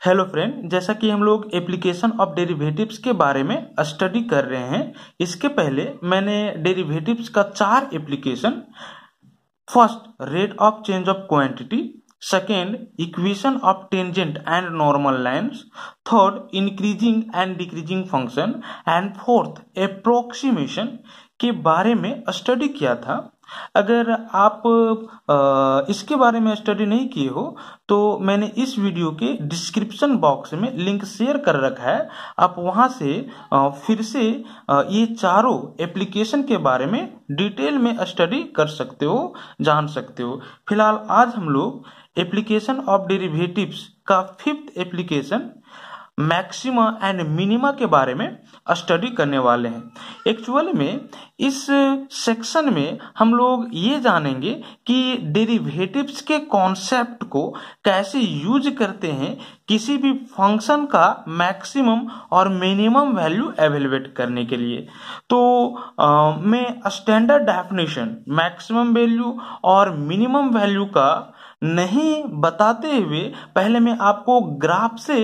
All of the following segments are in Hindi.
हेलो फ्रेंड, जैसा कि हम लोग एप्लीकेशन ऑफ डेरिवेटिव्स के बारे में स्टडी कर रहे हैं। इसके पहले मैंने डेरिवेटिव्स का 4 application, first rate of change of quantity, second equation of tangent and normal lines, third increasing and decreasing function and fourth approximation के बारे में स्टडी किया था। अगर आप इसके बारे में स्टडी नहीं किए हो तो मैंने इस वीडियो के डिस्क्रिप्शन बॉक्स में लिंक शेयर कर रखा है। आप वहां से फिर से ये चारों एप्लीकेशन के बारे में डिटेल में स्टडी कर सकते हो, जान सकते हो। फिलहाल आज हम लोग एप्लीकेशन ऑफ डेरिवेटिव्स का 5th application maxima and minima के बारे में स्टडी करने वाले हैं। एक्चुअल में इस सेक्शन में हम लोग ये जानेंगे कि डेरिवेटिव्स के कॉन्सेप्ट को कैसे यूज करते हैं किसी भी फंक्शन का मैक्सिमम और मिनिमम वैल्यू एवेलुएट करने के लिए। तो मैं स्टैंडर्ड डेफिनेशन मैक्सिमम वैल्यू और मिनिमम वैल्यू का नहीं बताते हुए पहले मैं आपको ग्राफ से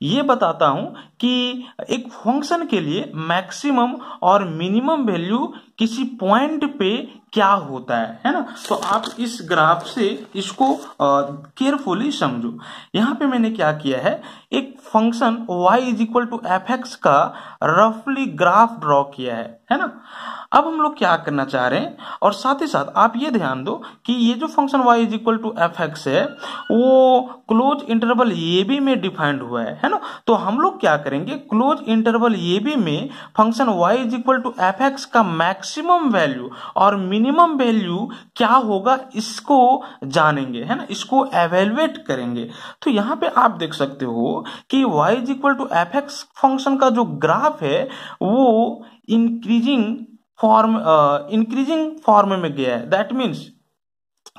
ये बताता हूं कि एक फंक्शन के लिए मैक्सिमम और मिनिमम वैल्यू किसी पॉइंट पे क्या होता है ना। तो आप इस ग्राफ से इसको केयरफुली समझो। यहाँ पे मैंने क्या किया है, एक function y is equal to F x का रफली ग्राफ ड्रॉ किया है ना। अब हम लोग क्या करना चाह रहे हैं, और साथ ही साथ आप ये ध्यान दो कि ये जो function y is equal to F X है वो क्लोज इंटरवल ए बी में डिफाइंड हुआ है ना। तो हम लोग क्या करेंगे, क्लोज इंटरवल ए बी में function y is equal to F x का मैक्सिमम वैल्यू और मिनिमम वैल्यू क्या होगा इसको जानेंगे, है ना, इसको एवेलुएट करेंगे। तो यहाँ पे आप देख सकते हो कि y is equal to F X function का जो ग्राफ है वो इंक्रीजिंग फॉर्म में गया है। दैट मीन्स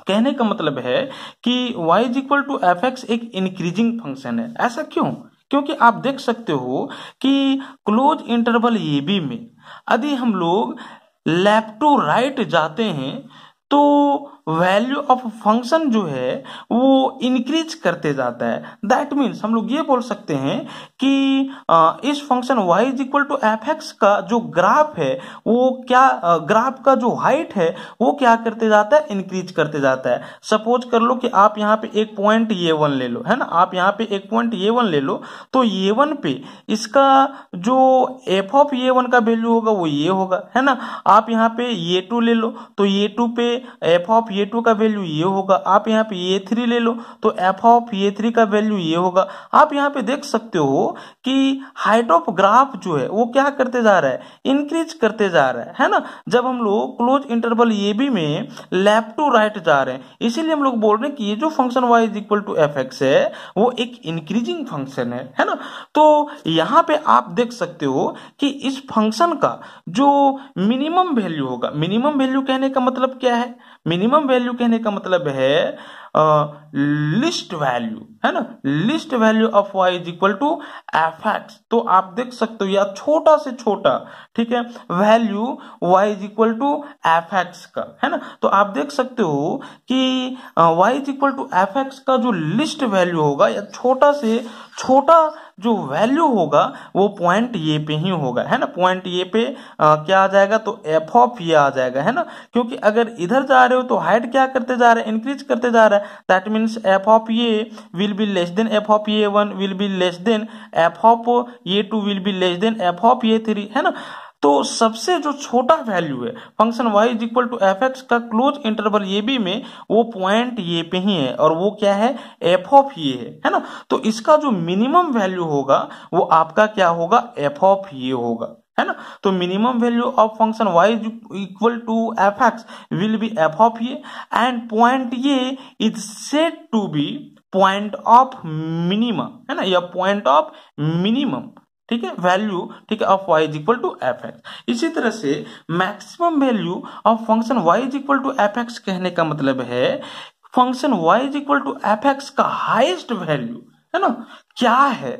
कहने का मतलब है कि y is equal to F X एक इंक्रीजिंग फंक्शन है। ऐसा क्यों? क्योंकि आप देख सकते हो कि क्लोज इंटरवल ए बी में यदि हम लोग लेफ्ट टू राइट जाते हैं तो वैल्यू ऑफ फंक्शन जो है वो इंक्रीज करते जाता है। दैट मीन्स हम लोग ये बोल सकते हैं कि इस function y is equal to F x का जो ग्राफ है वो क्या ग्राफ का जो हाइट है वो क्या करते जाता है, इंक्रीज करते जाता है। सपोज कर लो कि आप यहाँ पे एक पॉइंट ये1 ले लो, है ना, आप यहाँ पे एक पॉइंट ये1 ले लो। तो ये1 पे इसका जो एफ ऑफ ये1 का वैल्यू होगा वो ये होगा, है ना। आप यहाँ पे ये2 ले लो तो ये2 पे एफ ऑफ ये2 का वैल्यू ये होगा। आप यहाँ पे ये3 ले लो तो एफ ऑफ ये3 का वैल्यू ये होगा। आप यहाँ पे देख सकते हो कि हाइट ऑफ ग्राफ जो है वो क्या करते जा रहा है, इंक्रीज करते जा रहा है ना। जब हम लोग क्लोज इंटरवल ए बी में लेफ्ट टू राइट जा रहे हैं, इसीलिए हम लोग बोल रहे हैं कि ये जो function y is equal to F X है वो एक इंक्रीजिंग फंक्शन है ना। तो यहाँ पे आप देख सकते हो कि इस फंक्शन का जो मिनिमम वैल्यू होगा, मिनिमम वैल्यू कहने का मतलब क्या है, मिनिमम वैल्यू कहने का मतलब है लिस्ट वैल्यू, है ना, list value of y is equal to F X. तो आप देख सकते हो या छोटा से छोटा, ठीक है, value y is equal to F x का, है ना। तो आप देख सकते हो कि y is equal to F x का जो लिस्ट वैल्यू होगा या छोटा से छोटा जो वैल्यू होगा वो पॉइंट ये पे ही होगा, है ना। पॉइंट ये पे क्या आ जाएगा, तो एफ ऑफ ये आ जाएगा, है ना। क्योंकि अगर इधर जा रहे हो तो हाइट क्या करते जा रहा है, इंक्रीज करते जा रहा है। That means F of y will be less than f of y one, will be less than f of y two, will be less than f of y three, है ना। तो सबसे जो छोटा वैल्यू है function y is equal to F x का क्लोज इंटरवल ये बी में वो पॉइंट ये पे ही है और वो क्या है, एफ ऑफ ये है ना। तो इसका जो मिनिमम वैल्यू होगा वो आपका क्या होगा, एफ ऑफ ये होगा, है ना। तो minimum value of function y is equal to F X will be F of ये एंड पॉइंट ये is said to be point of minimum, है ना, या पॉइंट ऑफ मिनिमम, ठीक है, वैल्यू, ठीक है, of y is equal to F X. इसी तरह से maximum value of function y is equal to F X कहने का मतलब है function y is equal to F x का हाईएस्ट वैल्यू, है ना, क्या है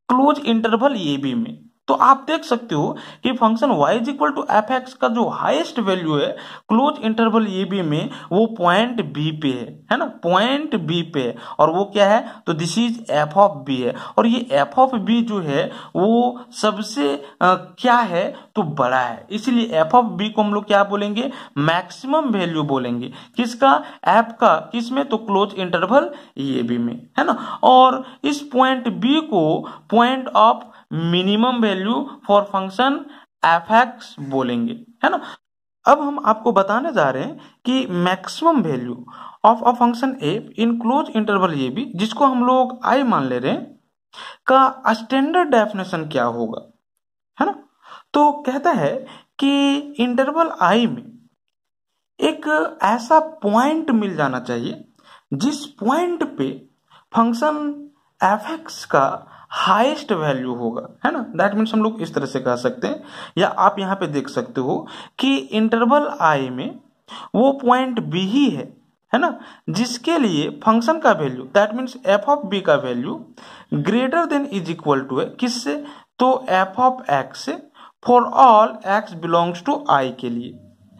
क्लोज इंटरवल ए बी में। तो आप देख सकते हो कि function y is equal to F x का जो हाईएस्ट वैल्यू है क्लोज इंटरवल ए बी में वो पॉइंट बी पे है ना, पॉइंट बी पे है। और वो क्या है, तो this is F of B है। और ये एफ ऑफ बी जो है वो सबसे क्या है, तो बड़ा है, इसीलिए एफ ऑफ बी को हम लोग क्या बोलेंगे, मैक्सिमम वैल्यू बोलेंगे। किसका, एफ का, किसमें, तो क्लोज इंटरवल ए बी में, है ना। और इस पॉइंट बी को point of minimum value for function F x बोलेंगे, है ना। अब हम आपको बताने जा रहे हैं कि maximum value of a function F in close interval A B, जिसको हम लोग आई मान ले रहे हैं, का स्टैंडर्ड डेफिनेशन क्या होगा, है ना। तो कहता है कि इंटरवल आई में एक ऐसा पॉइंट मिल जाना चाहिए जिस पॉइंट पे फंक्शन एफ एक्स का हाईएस्ट वैल्यू होगा, है ना। दैट मीन्स हम लोग इस तरह से कह सकते हैं, या आप यहाँ पे देख सकते हो कि इंटरवल आई में वो पॉइंट बी ही है ना, जिसके लिए फंक्शन का value that means F of b का value greater than is equal to है किससे, तो एफ ऑफ एक्स से, for all x belongs to I के लिए,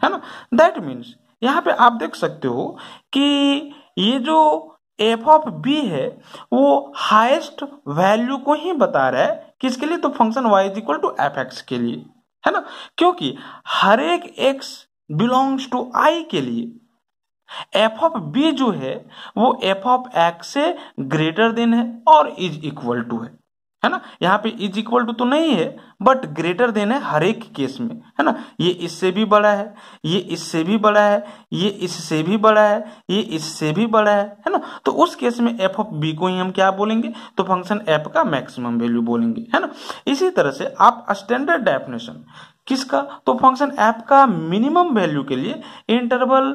है ना। दैट मीन्स यहाँ पे आप देख सकते हो कि ये जो एफ ऑफ बी है वो हाईएस्ट वैल्यू को ही बता रहा है, किसके लिए, तो function y is equal to F X के लिए, है ना। क्योंकि हर एक x बिलोंग्स टू i के लिए एफ ऑफ बी जो है वो एफ ऑफ एक्स से ग्रेटर देन है और इज इक्वल टू है ना। यहाँ पे इज इक्वल टू तो नहीं है बट ग्रेटर देन है हर एक केस में, है ना। ये इससे भी बड़ा है, ये इससे भी बड़ा है, ये इससे भी बड़ा है, ये इससे भी बड़ा है ना। तो उस केस में एफ ऑफ बी को ही हम क्या बोलेंगे, तो फंक्शन एफ का मैक्सिमम वैल्यू बोलेंगे, है ना। इसी तरह से आप स्टैंडर्ड डेफिनेशन किसका, तो फंक्शन एफ का मिनिमम वैल्यू के लिए इंटरवल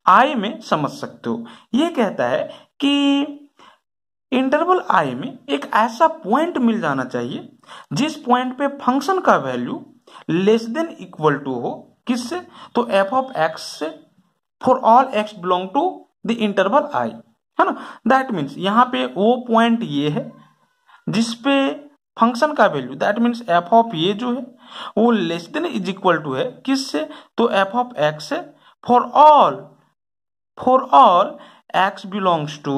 आई में समझ सकते हो। ये कहता है कि इंटरवल आई में एक ऐसा पॉइंट मिल जाना चाहिए जिस पॉइंट पे फंक्शन का value less than equal to हो किससे, तो एफ ऑफ एक्स से, for all x belong to the interval I, है ना। दैट मीन्स यहाँ पे वो पॉइंट ये है जिसपे फंक्शन का value that means F of ये जो है वो less than is equal to है किससे, तो एफ ऑफ एक्स से, for all x belongs to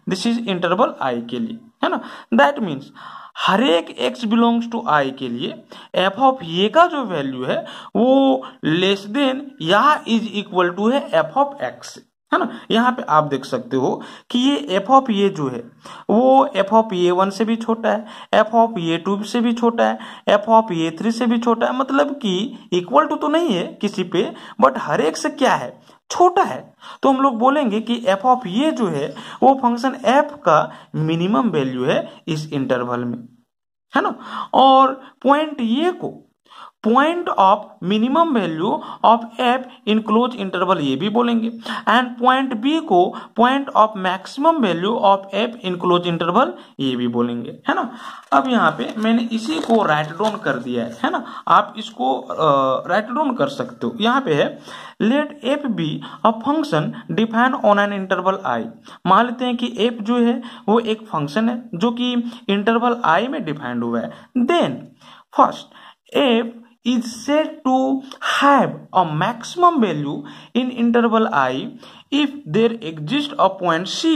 this is interval i के लिए, है ना। दैट मीन्स हर एक x बिलोंग्स टू i के लिए f ऑफ ये का जो वैल्यू है वो लेस देन या इज इक्वल टू है f ऑफ x, है ना। यहाँ पे आप देख सकते हो कि ये f ऑफ ये जो है वो f ऑफ ये 1 से भी छोटा है, f ऑफ ये 2 से भी छोटा है, f ऑफ ये 3 से भी छोटा है, मतलब कि इक्वल टू तो नहीं है किसी पे बट हर एक से क्या है, छोटा है। तो हम लोग बोलेंगे कि एफ ऑफ ये जो है वो फंक्शन एफ का मिनिमम वैल्यू है इस इंटरवल में, है ना। और पॉइंट ये को point of minimum value of f in close interval ये भी बोलेंगे, एंड पॉइंट बी को point of maximum value of f in close interval ये भी बोलेंगे, है ना। अब यहाँ पे मैंने इसी को राइट डाउन कर दिया है ना, आप इसको राइट डाउन कर सकते हो। यहाँ पे है let F be a function define on an interval I. मान लेते हैं कि एफ जो है वो एक फंक्शन है जो कि इंटरवल आई में डिफाइंड हुआ है। Then first F is said to have a maximum value in interval I if there exists a point C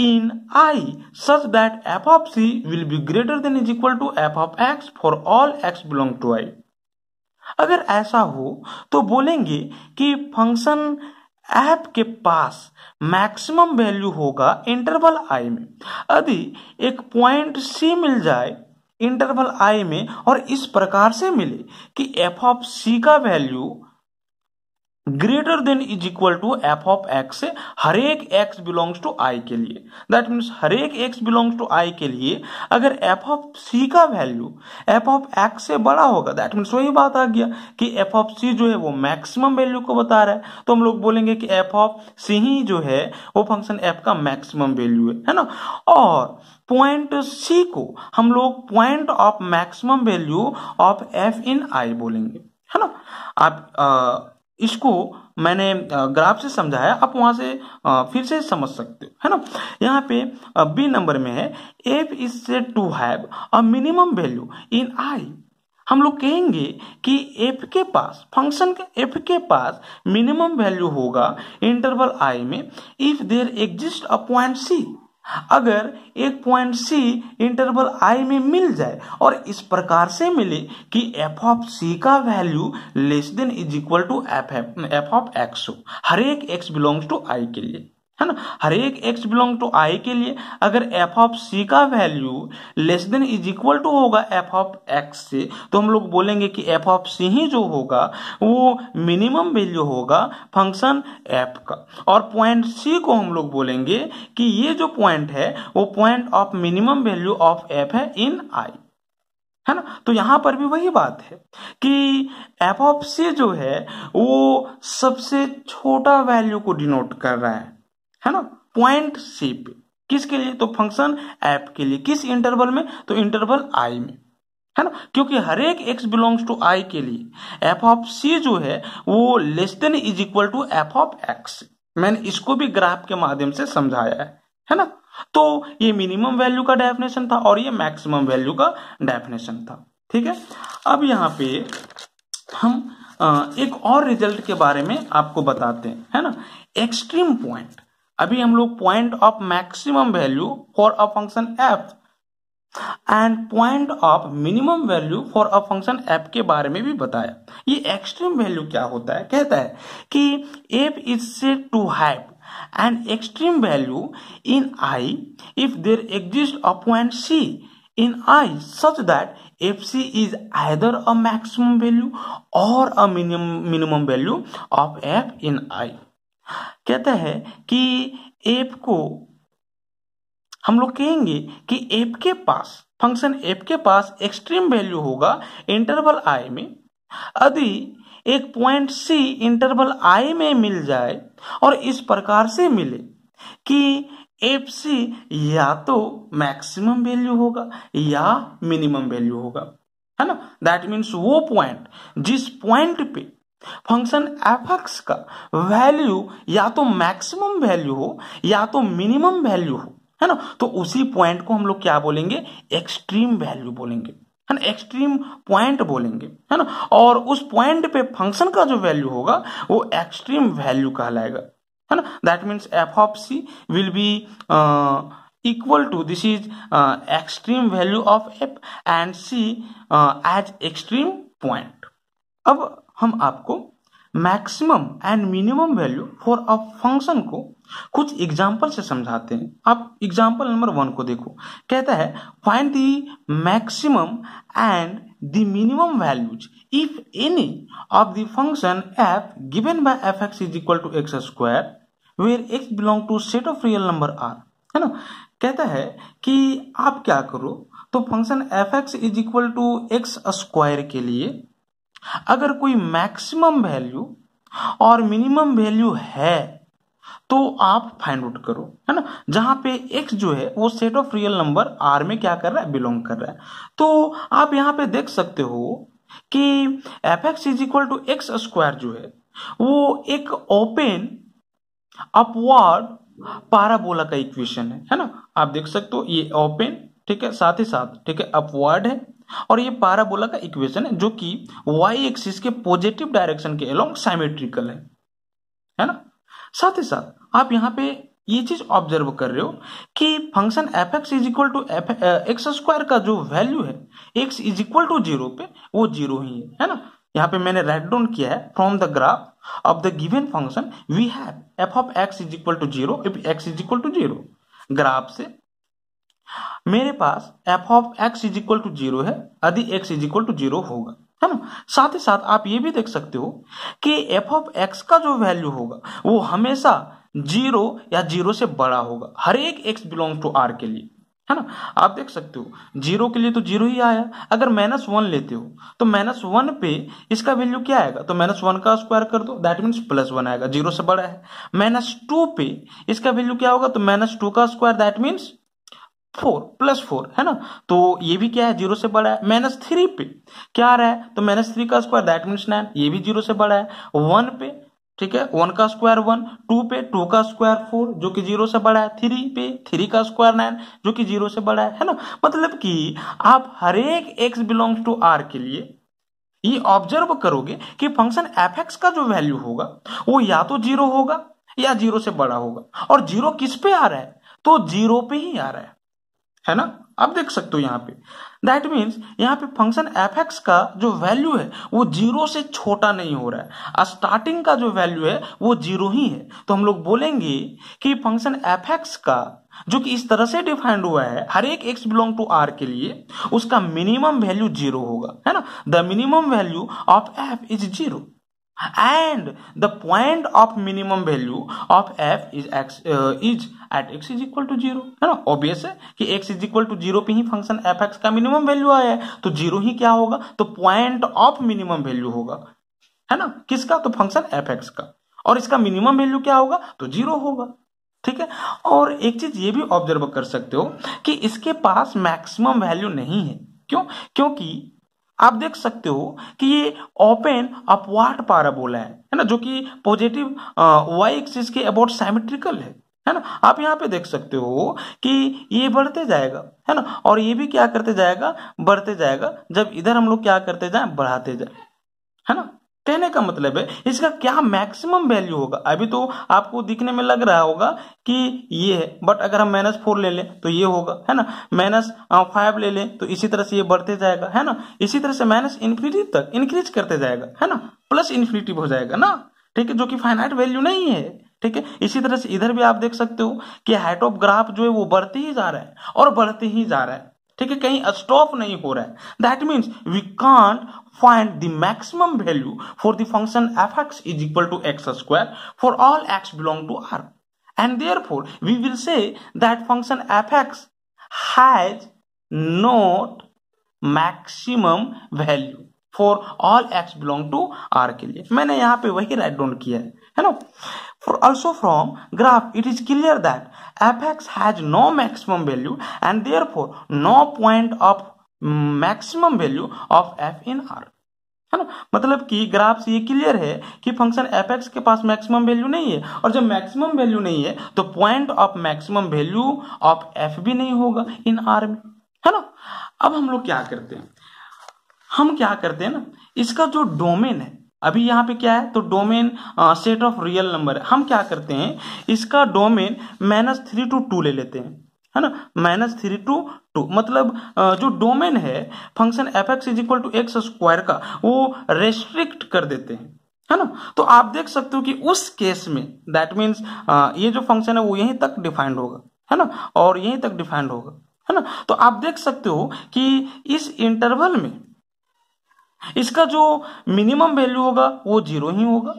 in I such that f of C will be greater than is equal to f of x for all x belong to I। अगर ऐसा हो तो बोलेंगे कि फंक्शन f के पास मैक्सिमम वैल्यू होगा इंटरवल I में यदि एक पॉइंट C मिल जाए इंटरवल आई में और इस प्रकार से मिले कि एफ ऑफ सी का value greater than is equal to F of x से हर एक एक्स बिलोंग्स टू आई के लिए। दैट मीन्स हर एक एक्स बिलोंग्स टू आई के लिए अगर एफ ऑफ सी का वैल्यू एफ ऑफ एक्स से बड़ा होगा, दैट मीन्स वही बात आ गया कि एफ ऑफ सी जो है वो मैक्सिमम वैल्यू को बता रहा है, तो हम लोग बोलेंगे कि एफ ऑफ सी ही जो है वो फंक्शन एफ का मैक्सिमम वैल्यू है ना। और पॉइंट सी को हम लोग point of maximum value of f in I बोलेंगे, है ना। आप इसको मैंने ग्राफ से समझाया, आप वहां से फिर से समझ सकते हो, है ना। यहाँ पे बी नंबर में है f is said to have a minimum value in I हम लोग कहेंगे कि एफ के पास फंक्शन के एफ के पास मिनिमम वैल्यू होगा इंटरवल आई में if there exist a point C, अगर एक पॉइंट सी इंटरवल आई में मिल जाए और इस प्रकार से मिले कि एफ ऑफ सी का value less than is equal to F of X हो, हर एक एक्स बिलोंग्स टू आई के लिए, है ना, हर एक एक्स बिलोंग टू आई के लिए अगर एफ ऑफ सी का value less than is equal to होगा एफ ऑफ एक्स से, तो हम लोग बोलेंगे कि एफ ऑफ सी ही जो होगा वो मिनिमम वैल्यू होगा फंक्शन एफ का, और पॉइंट सी को हम लोग बोलेंगे कि ये जो पॉइंट है वो point of minimum value of F है इन आई, है ना। तो यहां पर भी वही बात है कि एफ ऑफ सी जो है वो सबसे छोटा वैल्यू को डिनोट कर रहा है ना, पॉइंट सी पे, किसके लिए, तो फंक्शन एफ के लिए, किस इंटरवल में, तो इंटरवल आई में, है ना, क्योंकि हर एक एक्स बिलोंग्स टू आई के लिए एफ ऑफ सी जो है वो less than is equal to F of X. मैंने इसको भी ग्राफ के माध्यम से समझाया है ना। तो ये मिनिमम वैल्यू का डेफिनेशन था और ये मैक्सिमम वैल्यू का डेफिनेशन था, ठीक है। अब यहाँ पे हम एक और रिजल्ट के बारे में आपको बताते हैं, है ना, एक्सट्रीम पॉइंट। अभी हम लोग point of maximum value for a function F and point of minimum value for a function F के बारे में भी बताया। ये एक्सट्रीम वैल्यू क्या होता है, कहता है कि f is said to have an extreme value in I if there exist a point c in I such that f c is either a maximum value or a minimum value of f in I. कहता है कि एफ को हम लोग कहेंगे कि एफ के पास फंक्शन एफ के पास एक्सट्रीम वैल्यू होगा इंटरवल आई में यदि एक पॉइंट सी इंटरवल आई में मिल जाए और इस प्रकार से मिले कि एफ सी या तो मैक्सिमम वैल्यू होगा या मिनिमम वैल्यू होगा, है ना। दैट मीन्स वो पॉइंट जिस पॉइंट पे फंक्शन एफ एक्स का वैल्यू या तो मैक्सिमम वैल्यू हो या तो मिनिमम वैल्यू हो, है ना, तो उसी पॉइंट को हम लोग क्या बोलेंगे, एक्सट्रीम वैल्यू बोलेंगे, है ना, एक्सट्रीम पॉइंट बोलेंगे, है ना। और उस पॉइंट पे फंक्शन का जो वैल्यू होगा वो एक्सट्रीम वैल्यू कहलाएगा, है ना। That means F of C will be equal to this is extreme value of F and C as extreme point. अब हम आपको maximum and minimum value for a function को कुछ एग्जाम्पल से समझाते हैं। आप एग्जाम्पल नंबर 1 को देखो, कहता है find the maximum and the minimum values if any of the function F given by F X is equal to X square where X belong to set of real number R, है ना। कहता है कि आप क्या करो, तो function F X is equal to X square के लिए अगर कोई मैक्सिमम वैल्यू और मिनिमम वैल्यू है तो आप फाइंड आउट करो, है ना, जहां पे x जो है वो set of real number r में क्या कर रहा है, बिलोंग कर रहा है। तो आप यहां पे देख सकते हो कि F X is equal to X square जो है वो एक ओपन अपवर्ड पैराबोला का इक्वेशन है ना। आप देख सकते हो ये ओपन, ठीक है, साथ ही साथ ठीक है अपवर्ड है और ये पैराबोला का इक्वेशन है जो कि वाई एक्सिस के पॉजिटिव डायरेक्शन के अलोंग सिमेट्रिकल है ना। साथ ही साथ आप यहाँ पे ये चीज ऑब्जर्व कर रहे हो कि function F X is equal to X square का जो वैल्यू है एक्स इज इक्वल टू 0 पे वो 0 ही है ना। यहाँ पे मैंने राइट डाउन किया है from the graph of the given function we have f of x is equal to 0 if x is equal to 0। Graph से मेरे पास f of x is equal to 0 है यदि एक्स इज इक्वल टू 0 होगा, है ना। साथ ही साथ आप ये भी देख सकते हो कि एफ ऑफ एक्स का जो वैल्यू होगा वो हमेशा 0 या 0 से बड़ा होगा हर एक एक्स बिलोंग टू आर के लिए, है ना। आप देख सकते हो 0 के लिए तो 0 ही आया, अगर -1 लेते हो तो -1 पे इसका वैल्यू क्या आएगा, तो -1 का स्क्वायर कर दो दैट मीन्स +1 आएगा, 0 से बड़ा है। -2 पे इसका वैल्यू क्या होगा, तो -2 का स्क्वायर दैट मीन्स 4 +4, है ना, तो ये भी क्या है 0 से बड़ा है। -3 पे क्या आ रहा है, तो -3 का स्क्वायर दैट मीन्स 9, ये भी 0 से बड़ा है। 1 पे ठीक है, 1 का स्क्वायर 1, 2 पे 2 का स्क्वायर 4 जो कि 0 से बड़ा है, 3 पे 3 का स्क्वायर 9 जो कि 0 से बड़ा है ना। मतलब कि आप हर एक x बिलोंग्स टू r के लिए ये ऑब्जर्व करोगे कि फंक्शन f(x) का जो वैल्यू होगा वो या तो 0 होगा या 0 से बड़ा होगा। और 0 किस पे आ रहा है, तो 0 पे ही आ रहा है ना। आप देख सकते हो यहाँ पे, दैट मीन्स यहाँ पे फंक्शन f(x) का जो वैल्यू है वो 0 से छोटा नहीं हो रहा है, स्टार्टिंग का जो वैल्यू है वो 0 ही है। तो हम लोग बोलेंगे कि फंक्शन f(x) का जो कि इस तरह से डिफाइंड हुआ है हर एक x बिलोंग टू r के लिए, उसका मिनिमम वैल्यू 0 होगा, है ना। The minimum value of f is 0 and the point of minimum value of f is x is at x is equal to 0, है ना। ऑब्वियस है कि x is equal to 0 पे ही फंक्शन f(x) का मिनिमम वैल्यू आया है, तो 0 ही क्या होगा, तो पॉइंट ऑफ मिनिमम वैल्यू होगा, है ना। किसका, तो फंक्शन f(x) का, और इसका मिनिमम वैल्यू क्या होगा, तो 0 होगा, ठीक है। और एक चीज ये भी ऑब्जर्व कर सकते हो कि इसके पास मैक्सिमम वैल्यू नहीं है। क्यों, क्योंकि आप देख सकते हो कि ये ओपन अपवार्ड पाराबोला है ना, जो कि पॉजिटिव y एक्सिस के अबाउट सिमेट्रिकल है ना। आप यहाँ पे देख सकते हो कि ये बढ़ते जाएगा, है ना, और ये भी क्या करते जाएगा, बढ़ते जाएगा, जब इधर हम लोग क्या करते जाए, बढ़ाते जाए, है ना। कहने का मतलब है इसका क्या मैक्सिमम वैल्यू होगा। अभी तो आपको दिखने में लग रहा होगा कि ये है, बट अगर हम -4 ले लें तो ये होगा, है ना, -5 ले लें तो इसी तरह से ये बढ़ते जाएगा, है ना। इसी तरह से -इन्फिनिटी तक इंक्रीज करते जाएगा, है ना, प्लस इन्फिनिटी हो जाएगा ना, ठीक है, जो कि फाइनाइट वैल्यू नहीं है, ठीक है। इसी तरह से इधर भी आप देख सकते हो कि हाइट ऑफ ग्राफ जो है वो बढ़ते ही जा रहा है और बढ़ते ही जा रहा है, ठीक है, कहीं स्टॉप नहीं हो रहा है। That means we can't find the maximum value for the function f(x) is equal to x square for all x belong to r, and therefore we will say that function f(x) has not maximum value for all x belong to r के लिए। मैंने यहाँ पे वही राइट डाउन किया है ना। For also from graph it is clear that f(x) has no maximum value and therefore no point of maximum value of f in r, है ना। मतलब कि ग्राफ से ये क्लियर है कि फंक्शन f(x) के पास मैक्सिमम वैल्यू नहीं है, और जब मैक्सिमम वैल्यू नहीं है तो point of maximum value of f भी नहीं होगा इन r में, है ना। अब हम लोग क्या करते हैं, हम क्या करते हैं ना, इसका जो डोमेन है, अभी यहाँ पे क्या है, तो domain set of real number है। हम क्या करते हैं, इसका डोमेन -3 to 2 ले लेते हैं, है ना, -3 to 2, मतलब जो डोमेन है function f(x) is equal to X square का वो रेस्ट्रिक्ट कर देते हैं, है ना। तो आप देख सकते हो कि उस केस में दैट मीन्स ये जो फंक्शन है वो यहीं तक डिफाइंड होगा, है ना, और यहीं तक डिफाइंड होगा, है ना। तो आप देख सकते हो कि इस इंटरवल में इसका जो मिनिमम वैल्यू होगा वो 0 ही होगा,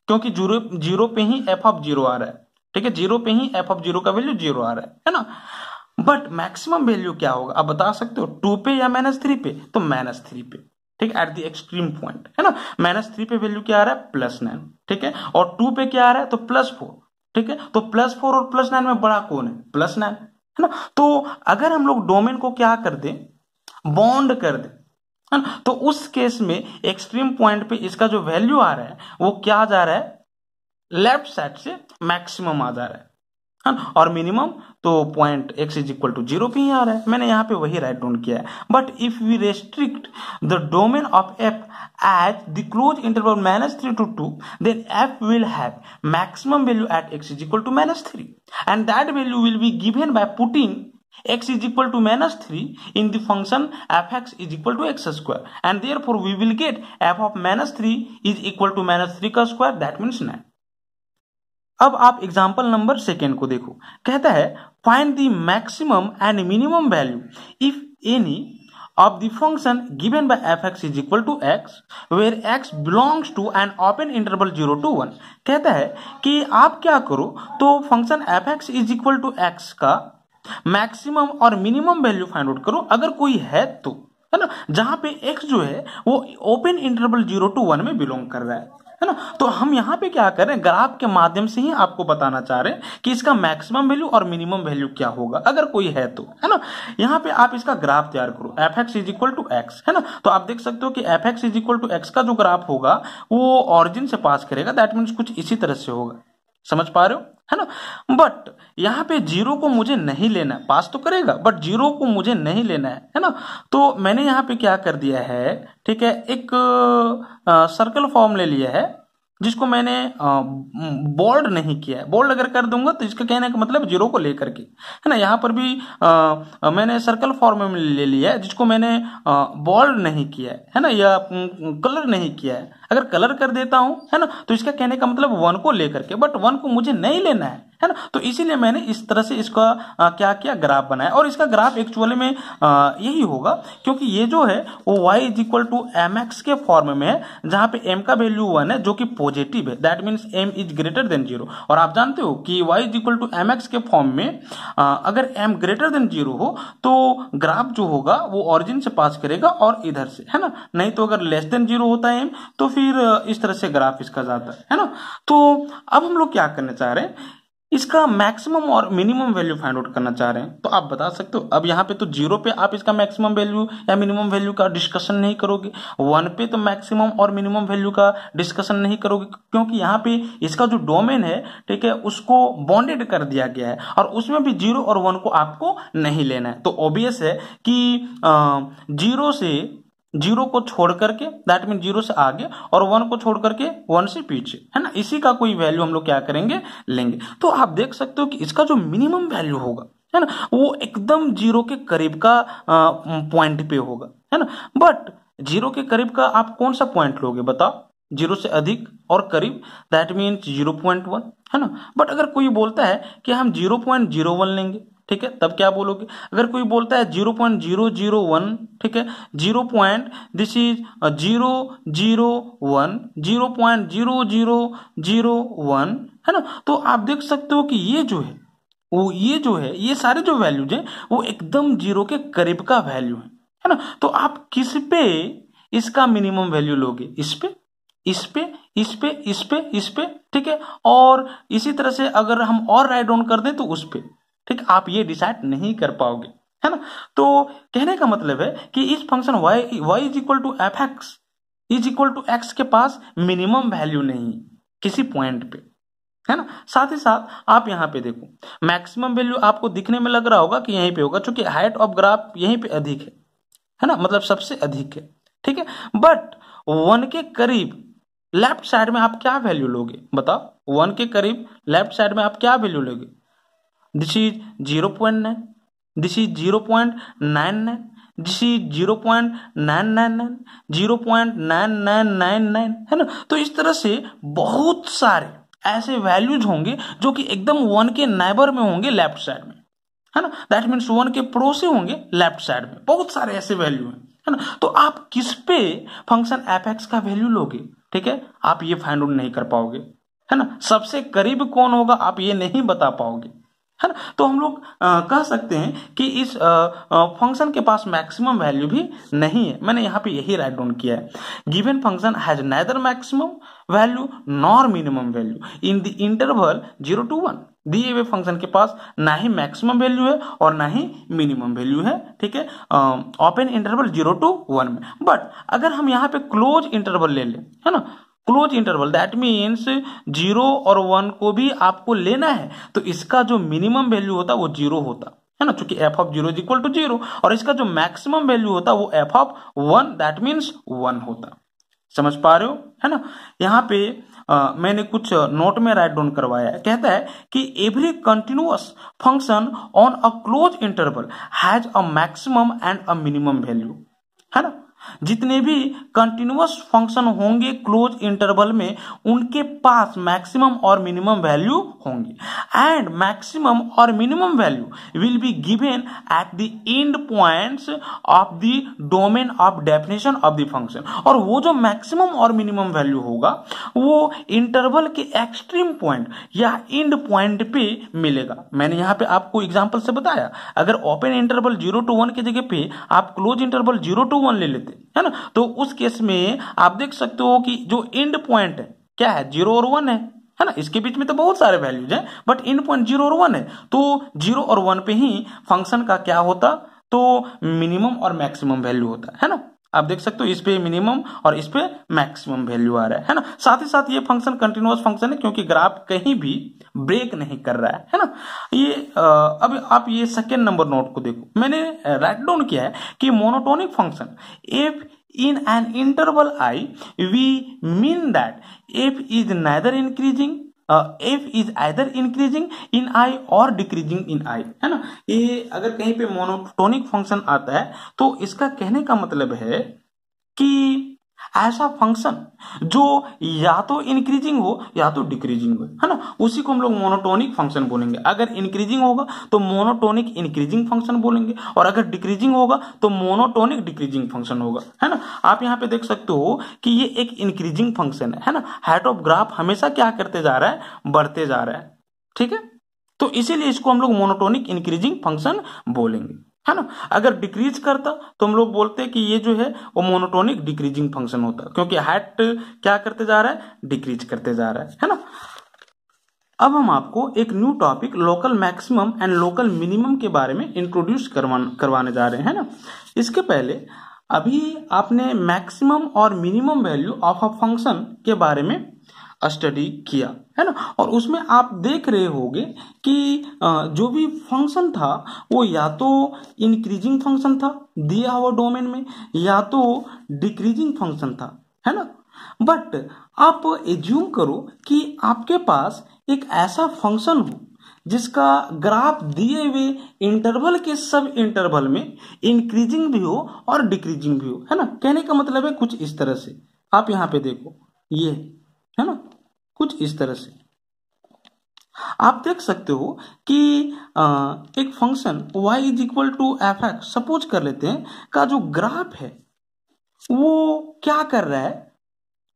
क्योंकि 0 पे ही f(0) आ रहा है, ठीक है, 0 पे ही f(0) का वैल्यू 0 आ रहा है ना। बट मैक्सिमम वैल्यू क्या होगा, आप बता सकते हो, 2 पे या -3 पे, तो -3 पे, ठीक, एट द एक्सट्रीम पॉइंट, है ना। -3 पे वैल्यू क्या आ रहा है, +9, ठीक है, और 2 पे क्या आ रहा है, तो +4, ठीक है। तो +4 और +9 में बड़ा कौन है, +9, है ना। तो अगर हम लोग डोमेन को क्या कर दें, बॉन्ड कर दें, है ना, तो उस केस में एक्सट्रीम पॉइंट पे इसका जो वैल्यू आ रहा है वो क्या जा रहा है, लेफ्ट साइड से मैक्सिमम आ जा रहा है, और मिनिमम तो point x is equal to 0 पे ही आ रहा है। मैंने यहाँ पे वही राइट डाउन किया है। But if we restrict the domain of f at the close interval -3 to 2, then f will have maximum value at x is equal to -3, and that value will be given by putting x is equal to -3 in the function f(x) is equal to x square, and therefore we will get f of -3 is equal to -3 का स्क्वायर, that means 9। अब आप एग्जाम्पल नंबर 2 को देखो, कहता है find the maximum and minimum value if any of the function given by f(x) is equal to x where x belongs to an open interval 0 to 1। कहता है कि आप क्या करो, तो function f(x) is equal to x का मैक्सिमम और मिनिमम वैल्यू फाइंड आउट करो, अगर कोई है तो, है ना, जहां पे x जो है वो ओपन इंटरवल 0 to 1 में बिलोंग कर रहा है है ना। तो हम यहाँ पे क्या कर रहे हैं, ग्राफ के माध्यम से ही आपको बताना चाह रहे हैं कि इसका मैक्सिमम वैल्यू और मिनिमम वैल्यू क्या होगा अगर कोई है तो, है ना। यहाँ पे आप इसका ग्राफ तैयार करो, F X is equal to X, है ना। तो आप देख सकते हो कि F X is equal to X का जो ग्राफ होगा वो ऑरिजिन से पास करेगा, दैट मीन्स कुछ इसी तरह से होगा, समझ पा रहे हो, है ना। बट यहाँ पे जीरो को मुझे नहीं लेना है, पास तो करेगा बट जीरो को मुझे नहीं लेना है ना। तो मैंने यहाँ पे क्या कर दिया है, ठीक है, एक सर्कल फॉर्म ले लिया है जिसको मैंने बोल्ड नहीं किया है। बोल्ड अगर कर दूंगा तो इसका कहने का मतलब जीरो को लेकर के, है ना। यहाँ पर भी मैंने सर्कल फॉर्म में ले लिया है जिसको मैंने बोल्ड नहीं किया है ना, या कलर नहीं किया है। अगर कलर कर देता हूं, है ना, तो इसका कहने का मतलब वन को लेकर के, बट वन को मुझे नहीं लेना है ना। तो इसीलिए मैंने इस तरह से इसका क्या किया, ग्राफ बनाया। और इसका ग्राफ एक्चुअली में यही होगा, क्योंकि ये जो है वो y is equal to M X के फॉर्म में है, जहां पे m का वैल्यू 1 है जो कि पॉजिटिव है, that means m is greater than 0। और आप जानते हो कि y is equal to M X के फॉर्म में अगर m ग्रेटर देन 0 हो तो ग्राफ जो होगा वो ऑरिजिन से पास करेगा और इधर से, है ना। नहीं तो अगर लेस देन 0 होता है m तो फिर इस तरह से ग्राफ इसका जाता है ना। तो अब हम लोग क्या करना चाह रहे हैं, इसका मैक्सिमम और मिनिमम वैल्यू फाइंड आउट करना चाह रहे हैं। तो आप बता सकते हो, अब यहाँ पे तो जीरो पे आप इसका मैक्सिमम वैल्यू या मिनिमम वैल्यू का डिस्कशन नहीं करोगे, वन पे तो मैक्सिमम और मिनिमम वैल्यू का डिस्कशन नहीं करोगे, क्योंकि यहाँ पे इसका जो डोमेन है, ठीक है, उसको बॉन्डेड कर दिया गया है और उसमें भी जीरो और वन को आपको नहीं लेना है। तो ऑब्वियस है कि जीरो को छोड़ करके, दैट मीन जीरो से आगे, और वन को छोड़ करके वन से पीछे, है ना, इसी का कोई वैल्यू हम लोग क्या करेंगे, लेंगे। तो आप देख सकते हो कि इसका जो मिनिमम वैल्यू होगा, है ना, वो एकदम जीरो के करीब का पॉइंट पे होगा, है ना। बट जीरो के करीब का आप कौन सा पॉइंट लोगे बताओ, जीरो से अधिक और करीब, दैट मीन 0.1, है ना। बट अगर कोई बोलता है कि हम 0.01 लेंगे, ठीक है, तब क्या बोलोगे। अगर कोई बोलता है 0.001, ठीक है, दिस इज 001, 0.0001, है ना। तो आप देख सकते हो कि ये सारे जो वैल्यूज हैं वो एकदम जीरो के करीब का वैल्यू है ना। तो आप किस पे इसका मिनिमम वैल्यू लोगे, इस पे, इस पे, इस पे, इस पे, इस पे, ठीक है। और इसी तरह से अगर हम और राइट डाउन कर दें तो उस पे, ठीक, आप ये डिसाइड नहीं कर पाओगे, है ना। तो कहने का मतलब है कि इस function y is equal to F X is equal to X के पास मिनिमम वैल्यू नहीं किसी पॉइंट पे, है ना। साथ ही साथ आप यहाँ पे देखो, मैक्सिमम वैल्यू आपको दिखने में लग रहा होगा कि यहीं पे होगा, क्योंकि हाइट ऑफ ग्राफ यहीं पे अधिक है ना, मतलब सबसे अधिक है, ठीक है। बट वन के करीब लेफ्ट साइड में आप क्या वैल्यू लोगे बताओ, वन के करीब लेफ्ट साइड में आप क्या वैल्यू लोगे, this is 0.9, this is 0.99, this is 0.999, 0.9999, है ना। तो इस तरह से बहुत सारे ऐसे वैल्यूज होंगे जो कि एकदम वन के नाइबर में होंगे लेफ्ट साइड में, है ना, दैट मीन्स वन के पड़ोसी होंगे लेफ्ट साइड में, बहुत सारे ऐसे वैल्यू हैं, है ना। तो आप किस पे फंक्शन एफ एक्स का वैल्यू लोगे, ठीक है, आप ये फाइंड आउट नहीं कर पाओगे, है ना। सबसे करीब कौन होगा आप ये नहीं बता पाओगे, है ना। तो हम लोग कह सकते हैं कि इस फंक्शन के पास मैक्सिमम वैल्यू भी नहीं है। मैंने यहाँ पे यही राइट डाउन किया है, given function has neither maximum value nor minimum value in the interval 0 to 1। दिए हुए फंक्शन के पास ना ही मैक्सिमम वैल्यू है और ना ही मिनिमम वैल्यू है, ठीक है, ओपन इंटरवल 0 to 1 में। बट अगर हम यहाँ पे क्लोज इंटरवल ले लें, है ना, क्लोज इंटरवल, दैट मीन्स 0 और 1 को भी आपको लेना है, तो इसका जो मिनिमम वैल्यू होता वो 0 होता, है ना, क्योंकि F of 0 is equal to 0, और इसका जो मैक्सिमम वैल्यू होता वो एफ ऑफ 1, दैट मीन्स 1 होता। समझ पा रहे हो, है ना। यहाँ पे मैंने कुछ नोट में राइट डाउन करवाया है, कहता है कि every continuous function on a close interval has a maximum and a minimum value, है ना। जितने भी कंटिन्यूअस फंक्शन होंगे क्लोज इंटरवल में उनके पास मैक्सिमम और मिनिमम वैल्यू होंगे, एंड मैक्सिमम और minimum value will be given at the end points of the domain of definition of the function. और वो जो मैक्सिमम और मिनिमम वैल्यू होगा वो इंटरवल के एक्सट्रीम पॉइंट या एंड पॉइंट पे मिलेगा। मैंने यहाँ पे आपको एग्जांपल से बताया, अगर ओपन इंटरवल 0 to 1 की जगह पे आप क्लोज इंटरवल 0 to 1 ले लेते, है ना, तो उस केस में आप देख सकते हो कि जो एंड पॉइंट है क्या है, 0 और 1 है ना। इसके बीच में तो बहुत सारे वैल्यूज हैं, बट इन पॉइंट 0 और 1 है, तो 0 और 1 पे ही फंक्शन का क्या होता, तो मिनिमम और मैक्सिमम वैल्यू होता है ना। आप देख सकते हो इस पे मिनिमम और इस पे मैक्सिमम वैल्यू आ रहा है ना। साथ ही साथ ये फंक्शन कंटिन्यूअस फंक्शन है, क्योंकि ग्राफ कहीं भी ब्रेक नहीं कर रहा है ना। ये अब आप ये सेकेंड नंबर नोट को देखो, मैंने राइट डाउन किया है कि monotonic function F in an interval I, we mean that f is neither increasing f is either increasing in I or decreasing in I, है ना। ये अगर कहीं पे मोनोटोनिक फंक्शन आता है तो इसका कहने का मतलब है कि ऐसा फंक्शन जो या तो इंक्रीजिंग हो या तो डिक्रीजिंग हो, है ना, उसी को हम लोग मोनोटोनिक फंक्शन बोलेंगे। अगर इंक्रीजिंग होगा तो मोनोटोनिक इंक्रीजिंग फंक्शन बोलेंगे, और अगर डिक्रीजिंग होगा तो मोनोटोनिक डिक्रीजिंग फंक्शन होगा, है ना। आप यहाँ पे देख सकते हो कि ये एक इंक्रीजिंग फंक्शन है ना। हाइट ऑफ ग्राफ हमेशा क्या करते जा रहा है, बढ़ते जा रहा है, ठीक है। तो इसीलिए इसको हम लोग मोनोटोनिक इंक्रीजिंग फंक्शन बोलेंगे, है ना। अगर डिक्रीज करता तो हम लोग बोलते हैं कि ये जो है वो मोनोटोनिक डिक्रीजिंग फंक्शन होता, क्योंकि हाइट क्या करते जा रहा है, डिक्रीज करते जा रहा है ना। अब हम आपको एक new topic local maximum and local minimum के बारे में इंट्रोड्यूस करवाने जा रहे हैं ना। इसके पहले अभी आपने मैक्सिमम और minimum value of a function के बारे में स्टडी किया, है ना। और उसमें आप देख रहे होंगे कि जो भी फंक्शन था वो या तो इंक्रीजिंग फंक्शन था दिया हुआ डोमेन में, या तो डिक्रीजिंग फंक्शन था, है ना। बट आप एज्यूम करो कि आपके पास एक ऐसा फंक्शन हो जिसका ग्राफ दिए हुए इंटरवल के सब इंटरवल में इंक्रीजिंग भी हो और डिक्रीजिंग भी हो, है ना। कहने का मतलब है कुछ इस तरह से, आप यहाँ पे देखो, ये है ना, कुछ इस तरह से आप देख सकते हो कि एक function y is equal to F X suppose कर लेते हैं का जो ग्राफ है वो क्या कर रहा है,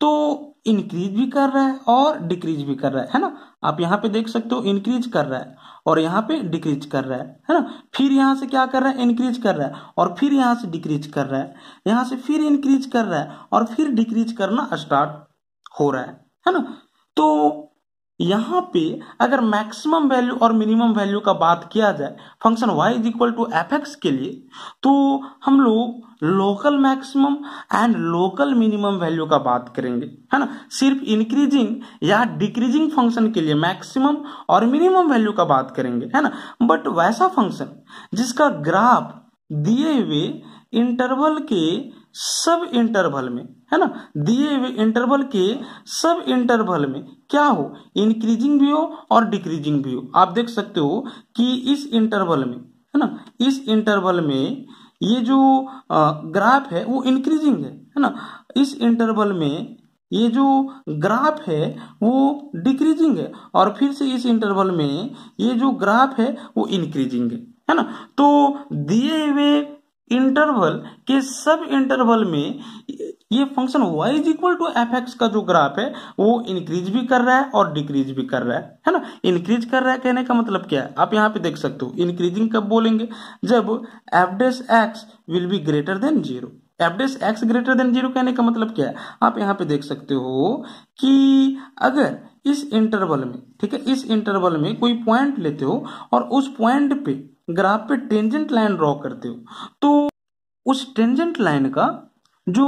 तो इंक्रीज भी कर रहा है और डिक्रीज भी कर रहा है ना। आप यहाँ पे देख सकते हो इंक्रीज कर रहा है और यहाँ पे डिक्रीज कर रहा है ना। फिर यहाँ से क्या कर रहा है, इंक्रीज कर रहा है और फिर यहाँ से डिक्रीज कर रहा है, यहाँ से फिर इंक्रीज कर रहा है और फिर डिक्रीज करना स्टार्ट हो रहा है ना। तो यहाँ पे अगर मैक्सिमम वैल्यू और मिनिमम वैल्यू का बात किया जाए function y is equal to F X के लिए, तो हम लोग local maximum and local minimum value का बात करेंगे, है ना। सिर्फ इंक्रीजिंग या डिक्रीजिंग फंक्शन के लिए मैक्सिमम और मिनिमम वैल्यू का बात करेंगे, है ना। बट वैसा फंक्शन जिसका ग्राफ दिए हुए इंटरवल के सब इंटरवल में, है ना, दिए हुए इंटरवल के सब इंटरवल में क्या हो, इंक्रीजिंग भी हो और डिक्रीजिंग भी हो। आप देख सकते हो कि इस इंटरवल में, है ना, इस इंटरवल में ये जो ग्राफ है वो इंक्रीजिंग है ना। इस इंटरवल में ये जो ग्राफ है वो डिक्रीजिंग है और फिर से इस इंटरवल में ये जो ग्राफ है वो इंक्रीजिंग है ना। तो दिए हुए इंटरवल के सब इंटरवल में ये function y is equal to F x का जो ग्राफ है वो इंक्रीज भी कर रहा है और डिक्रीज भी कर रहा है ना। इंक्रीज कर रहा है कहने का मतलब क्या है, आप यहाँ पे देख सकते हो। इंक्रीजिंग कब बोलेंगे, जब F dash x will be greater than 0। F dash X greater than 0 कहने का मतलब क्या है, आप यहाँ पे देख सकते हो कि अगर इस इंटरवल में, ठीक है, इस इंटरवल में कोई पॉइंट लेते हो और उस पॉइंट पे ग्राफ पे टेंजेंट लाइन ड्रॉ करते हो, तो उस टेंजेंट लाइन का जो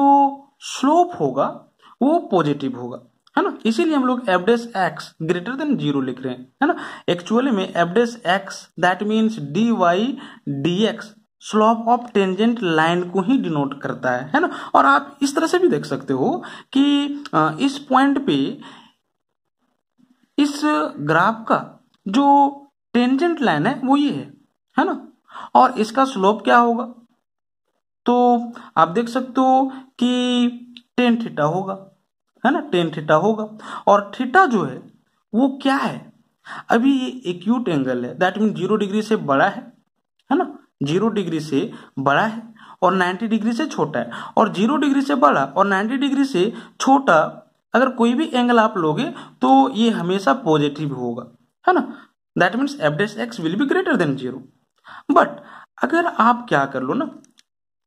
स्लोप होगा वो पॉजिटिव होगा, है ना। इसीलिए हम लोग F dash X greater than 0 लिख रहे हैं, है ना। एक्चुअली में F dash X that means D Y D X slope of tangent line को ही डिनोट करता है ना। और आप इस तरह से भी देख सकते हो कि इस पॉइंट पे इस ग्राफ का जो टेंजेंट लाइन है वो ये है ना, और इसका स्लोप क्या होगा, तो आप देख सकते हो कि टेन थीटा होगा, है ना, टेन थीटा होगा। और थीटा जो है वो क्या है, अभी ये एक्यूट एंगल है, दैट मीन 0 डिग्री से बड़ा है ना, 0 डिग्री से बड़ा है और 90 डिग्री से छोटा है। और 0 डिग्री से बड़ा और 90 डिग्री से छोटा अगर कोई भी एंगल आप लोगे तो ये हमेशा पॉजिटिव होगा, है ना। That means F dash x will be greater than 0। But अगर आप क्या कर लो ना,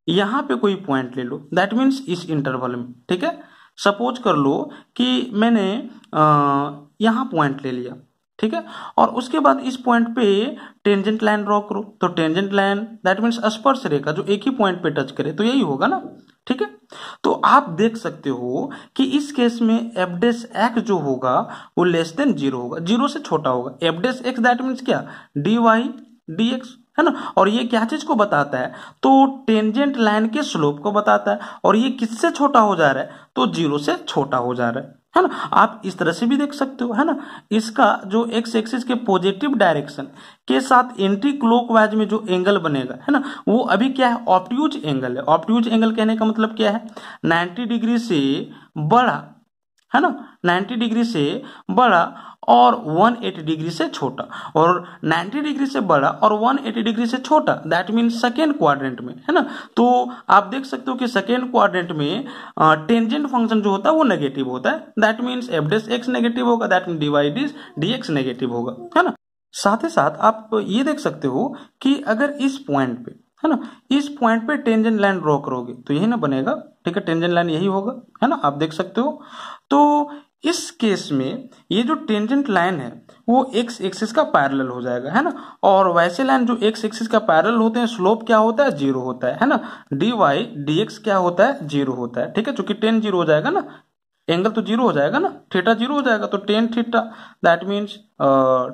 यहां पे कोई पॉइंट ले लो, दैट मीन्स इस इंटरवल में, ठीक है, सपोज कर लो कि मैंने यहाँ पॉइंट ले लिया, ठीक है, और उसके बाद इस पॉइंट पे टेंजेंट लाइन ड्रॉ करो, तो टेंजेंट लाइन दैट मीन्स स्पर्श रेखा जो एक ही पॉइंट पे टच करे, तो यही होगा ना, ठीक है। तो आप देख सकते हो कि इस केस में एफ डेस एक्स जो होगा वो लेस देन 0 होगा, 0 से छोटा होगा। F dash X that means क्या, डी वाई डी एक्स, है ना। और ये क्या चीज को बताता है, तो टेंजेंट लाइन के स्लोप को बताता है, और ये किससे छोटा हो जा रहा है, तो 0 से छोटा हो जा रहा है ना। आप इस तरह से भी देख सकते हो, है ना। इसका जो एक्स एक्सिस के पॉजिटिव डायरेक्शन के साथ एंटी क्लॉकवाइज में जो एंगल बनेगा, है ना, वो अभी क्या है, ऑब्ट्यूज एंगल है। ऑब्ट्यूज एंगल कहने का मतलब क्या है, 90 डिग्री से बड़ा, है ना, 90 डिग्री से बड़ा और 180 डिग्री से छोटा, और 90 डिग्री से बड़ा और 180 डिग्री से छोटा दैट मीन्स सेकेंड क्वाड्रेंट में, है ना। तो आप देख सकते हो कि सेकेंड क्वाड्रेंट में टेंजेंट फंक्शन जो होता है वो नेगेटिव होता है, that means F dash x negative होगा, that mean d Y D x negative होगा, है ना। साथ ही साथ आप ये देख सकते हो कि अगर इस पॉइंट पे, है ना, इस पॉइंट पे टेंजेंट लाइन ड्रॉ करोगे तो यही ना बनेगा, ठीक है, टेंजेंट लाइन यही होगा, है ना, आप देख सकते हो। तो इस केस में ये जो टेंजेंट लाइन है वो एक्स एक्सिस का पैरेलल हो जाएगा, है ना। और वैसे लाइन जो एक्स एक्सिस का पैरेलल होते हैं स्लोप क्या होता है, 0 होता है ना। डी वाई डी एक्स क्या होता है, 0 होता है, ठीक है, चूंकि टेन 0 हो जाएगा ना, एंगल तो 0 हो जाएगा ना, थीटा 0 हो जाएगा, तो tan theta that means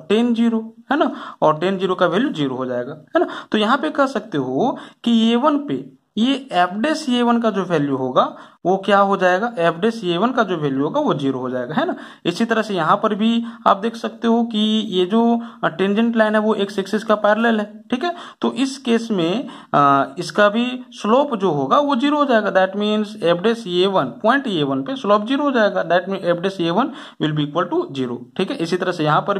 ten 0, है ना, और टेन 0 का वैल्यू 0 हो जाएगा, है ना। तो यहाँ पे कह सकते हो कि A1 पे ये एफ डेस A1 का जो वैल्यू होगा वो क्या हो जाएगा, एफ डेस A1 का जो वैल्यू होगा वो 0 हो जाएगा, है ना। इसी तरह से यहाँ पर भी आप देख सकते हो कि ये जो टेंजेंट लाइन है वो एक्स एक्सिस का पैरेलल है, ठीक है। तो इस केस में इसका भी स्लोप जो होगा वो 0 हो जाएगा, that means F dash A1 point A1 पे स्लोप 0 हो जाएगा, that mean F dash A1 will be equal to 0, ठीक है। इसी तरह से यहाँ पर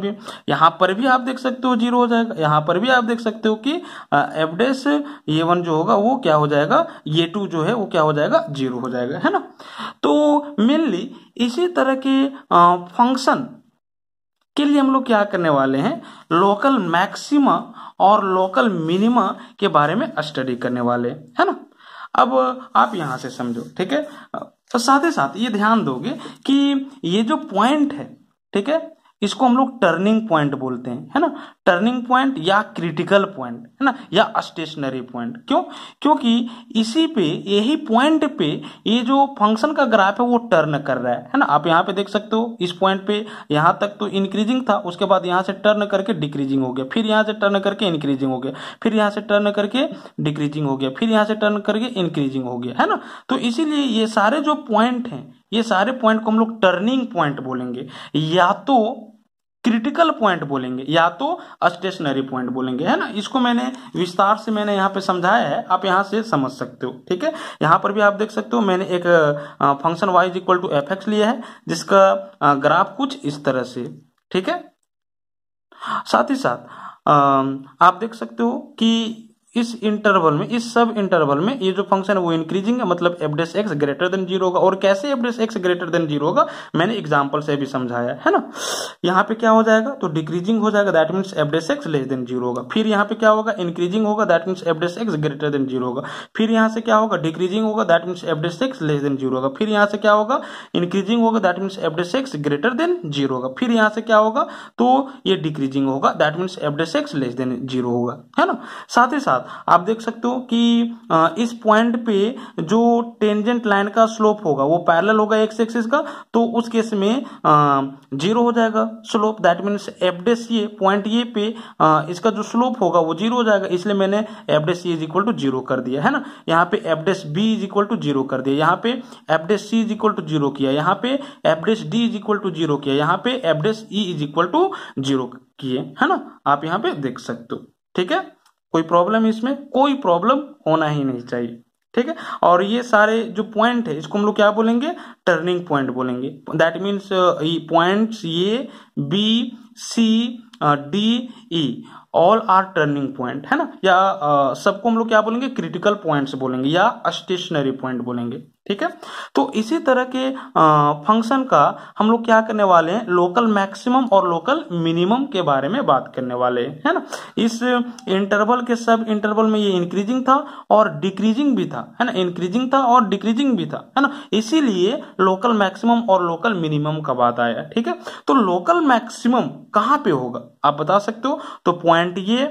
भी आप देख सकते हो 0 हो जाएगा, यहाँ पर भी आप देख सकते हो कि एफ डेस A1 जो होगा वो क्या हो जाएगा, A2 जो है वो क्या हो जाएगा, 0 हो जाएगा, है ना। तो मेनली इसी तरह के फंक्शन के लिए हम लोग क्या करने वाले हैं, लोकल मैक्सिमा और लोकल मिनिमा के बारे में स्टडी करने वाले, है ना। अब आप यहां से समझो, ठीक है। तो साथ ही साथ ये ध्यान दोगे कि ये जो पॉइंट है, ठीक है, इसको हम लोग टर्निंग पॉइंट बोलते हैं, है ना। टर्निंग पॉइंट या क्रिटिकल पॉइंट, है ना, या स्टेशनरी पॉइंट। क्यों, क्योंकि इसी पे, यही पॉइंट पे ये जो फंक्शन का ग्राफ है वो टर्न कर रहा है ना। आप यहाँ पे देख सकते हो इस पॉइंट पे यहाँ तक तो इंक्रीजिंग था, उसके बाद यहाँ से टर्न करके डिक्रीजिंग हो गया, फिर यहाँ से टर्न करके इंक्रीजिंग हो गया, फिर यहाँ से टर्न करके डिक्रीजिंग हो गया, फिर यहाँ से टर्न करके इंक्रीजिंग हो गया, है ना। तो इसीलिए ये सारे जो पॉइंट हैं, ये सारे पॉइंट को हम लोग टर्निंग पॉइंट बोलेंगे, या तो क्रिटिकल पॉइंट बोलेंगे या तो स्टेशनरी पॉइंट बोलेंगे, है ना। इसको मैंने विस्तार से मैंने यहाँ पे समझाया है, आप यहाँ से समझ सकते हो, ठीक है। यहाँ पर भी आप देख सकते हो मैंने एक function y is equal to F X लिया है जिसका ग्राफ कुछ इस तरह से, ठीक है। साथ ही साथ आप देख सकते हो कि इस इंटरवल में, इस सब इंटरवल में ये जो फंक्शन है वो इंक्रीजिंग है, मतलब F dash X greater than 0 होगा। और कैसे F dash X greater than 0 होगा मैंने एग्जांपल से भी समझाया है ना। यहाँ पे क्या हो जाएगा, तो डिक्रीजिंग हो जाएगा, that means F dash X less than 0 होगा। फिर यहाँ पे क्या होगा, इंक्रीजिंग होगा, that means F dash X greater than 0 होगा। फिर यहाँ से क्या होगा, डिक्रीजिंग होगा, that means F dash X less than 0 होगा। फिर यहाँ से क्या होगा, इंक्रीजिंग होगा, that means F dash X greater than 0 होगा। फिर यहाँ से क्या होगा, तो ये डिक्रीजिंग होगा, that means F dash X less than 0 होगा, है ना। साथ ही साथ आप देख सकते हो कि इस पॉइंट पे जो टेंजेंट लाइन का स्लोप होगा वो पैरेलल होगा एक्स एक्सिस का, तो उस केस में 0 हो जाएगा स्लोप, दैट मीन्स एफ डेस ये पॉइंट ये पे इसका जो स्लोप होगा वो 0 हो जाएगा, इसलिए मैंने F dash C is equal to 0 कर दिया, है ना। यहाँ पे F dash B is equal to 0 कर दिया, यहाँ पे F dash C is equal to 0 किया, यहाँ पे F dash D is equal to 0 किया, यहाँ पे F dash E is equal to 0 किए, है ना। आप यहाँ पे देख सकते हो, ठीक है। कोई प्रॉब्लम, इसमें कोई प्रॉब्लम होना ही नहीं चाहिए, ठीक है। और ये सारे जो पॉइंट है इसको हम लोग क्या बोलेंगे, टर्निंग पॉइंट बोलेंगे, दैट मीन्स पॉइंट्स ये B C D E all are turning point, है ना, या सबको हम लोग क्या बोलेंगे, क्रिटिकल पॉइंट्स बोलेंगे या स्टेशनरी पॉइंट बोलेंगे, ठीक है। तो इसी तरह के फंक्शन का हम लोग क्या करने वाले हैं, लोकल मैक्सिमम और लोकल मिनिमम के बारे में बात करने वाले हैं, है ना। इस इंटरवल के सब इंटरवल में ये इंक्रीजिंग था और डिक्रीजिंग भी था, है ना, इंक्रीजिंग था और डिक्रीजिंग भी था, है ना, इसीलिए लोकल मैक्सिमम और लोकल मिनिमम का बात आया, ठीक है। तो लोकल मैक्सिमम कहाँ पे होगा आप बता सकते हो, तो point A,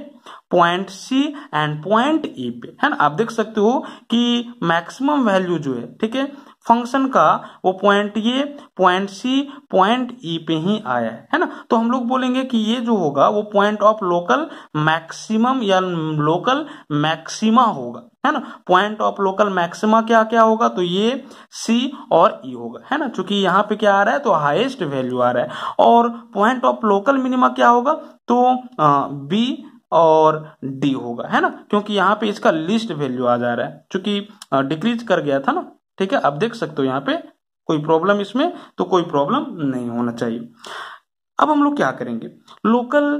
point C and point E पे, है ना। आप देख सकते हो कि मैक्सिमम वैल्यू जो है, ठीक है, फंक्शन का वो point A, point C, point E पे ही आया है ना। तो हम लोग बोलेंगे कि ये जो होगा वो पॉइंट ऑफ लोकल मैक्सिमम या लोकल मैक्सिमा होगा, है ना। पॉइंट ऑफ लोकल मैक्सिमा क्या क्या होगा, तो ये सी और ई होगा, है ना, क्योंकि यहाँ पे क्या आ रहा है, तो हाईएस्ट वैल्यू आ रहा है। और पॉइंट ऑफ लोकल मिनिमा क्या होगा, तो बी और डी होगा, है ना, क्योंकि यहाँ पे इसका लिस्ट वैल्यू आ जा रहा है, क्योंकि डिक्रीज कर गया था ना, ठीक है। आप देख सकते हो यहाँ पे कोई प्रॉब्लम इसमें, तो कोई प्रॉब्लम नहीं होना चाहिए। अब हम लोग क्या करेंगे, local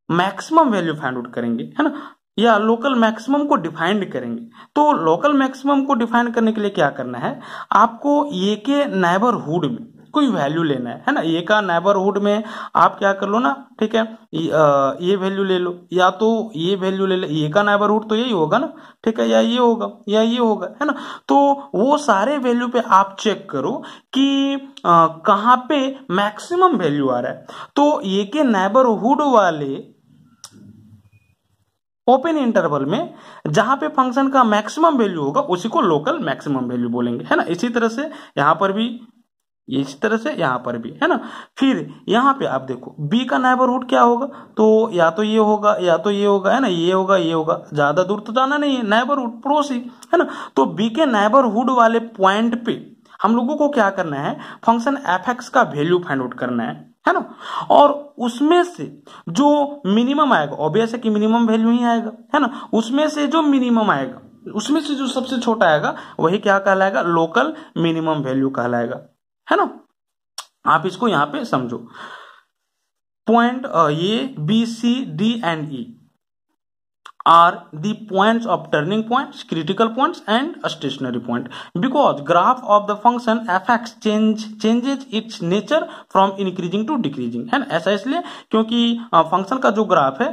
maximum value find out करेंगे, है ना, या लोकल मैक्सिमम को डिफाइंड करेंगे। तो लोकल मैक्सिमम को डिफाइन करने के लिए क्या करना है, आपको ये के नेबरहुड में कोई वैल्यू लेना है ना। ये का नेबरहुड में आप क्या कर लो ना, ठीक है, ये वैल्यू ले लो, या तो ये वैल्यू ले लो, ये का नेबरहुड तो यही होगा ना, ठीक है, या ये होगा या ये होगा, है ना। तो वो सारे वैल्यू पे आप चेक करो कि कहाँ पे मैक्सिमम वैल्यू आ रहा है। तो ये के नेबरहुड वाले ओपन इंटरवल में जहां पे फंक्शन का मैक्सिमम वैल्यू होगा उसी को लोकल मैक्सिमम वैल्यू बोलेंगे, है ना। इसी तरह से यहां पर भी, इस तरह से यहां पर भी, है ना। फिर यहां पे आप देखो बी का नेबरहुड क्या होगा, तो या तो ये होगा या तो ये होगा, है ना, ये होगा ये होगा, ज्यादा दूर तो जाना नहीं है, नेबरहुड पड़ोसी, है ना। तो बी के नेबरहुड वाले पॉइंट पे हम लोगों को क्या करना है, फंक्शन एफ एक्स का वैल्यू फाइंड आउट करना है ना। और उसमें से जो मिनिमम आएगा, ऑब्वियस है कि मिनिमम वैल्यू ही आएगा, है ना, उसमें से जो मिनिमम आएगा, उसमें से जो सबसे छोटा आएगा वही क्या कहलाएगा, लोकल मिनिमम वैल्यू कहलाएगा, है ना। आप इसको यहां पे समझो, point A B C D and E are the points of turning points, critical points and stationary point, because graph of the function fx changes its nature from increasing to decreasing, है ना। ऐसा इसलिए क्योंकि फंक्शन का जो ग्राफ है,